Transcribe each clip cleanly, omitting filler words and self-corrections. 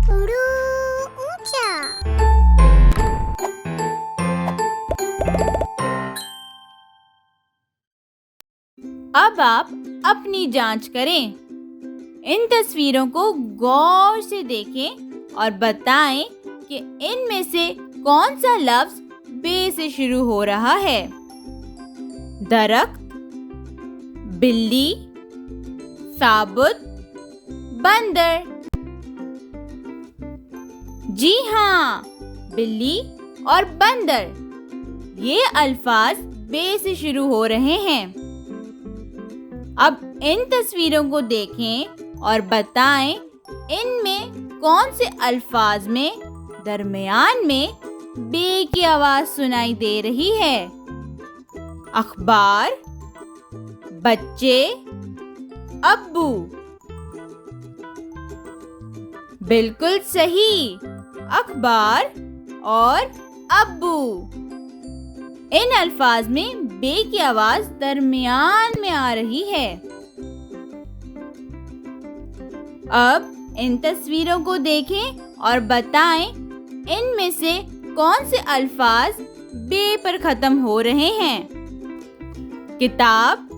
उड़ो ऊंचा। अब आप अपनी जांच करें। इन तस्वीरों को गौर से देखें और बताएं कि इनमें से कौन सा लफ्ज बे से शुरू हो रहा है। दरख्त, बिल्ली, साबुत, बंदर। जी हाँ, बिल्ली और बंदर, ये अल्फाज बे से शुरू हो रहे हैं। अब इन तस्वीरों को देखें और बताएं इनमें कौन से अल्फाज में दरमियान में बे की आवाज सुनाई दे रही है। अखबार, बच्चे, अब्बू। बिल्कुल सही, अखबार और अब्बू। इन अल्फाज में बे की आवाज दरमियान में आ रही है। अब इन तस्वीरों को देखें और बताएं इनमें से कौन से अल्फाज बे पर खत्म हो रहे हैं। किताब,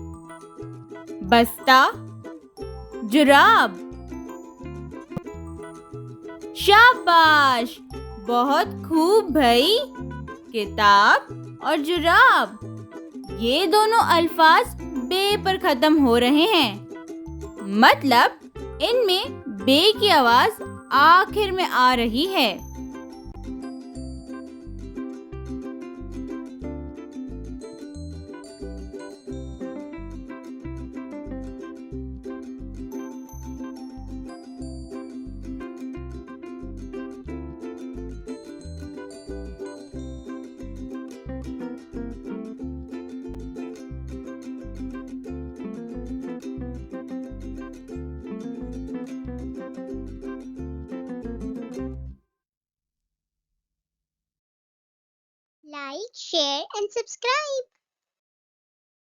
बस्ता, जुराब। शाबाश, बहुत खूब भाई। किताब और जुराब, ये दोनों अल्फाज बे पर खत्म हो रहे हैं। मतलब इनमें बे की आवाज आखिर में आ रही है। Like, share and subscribe.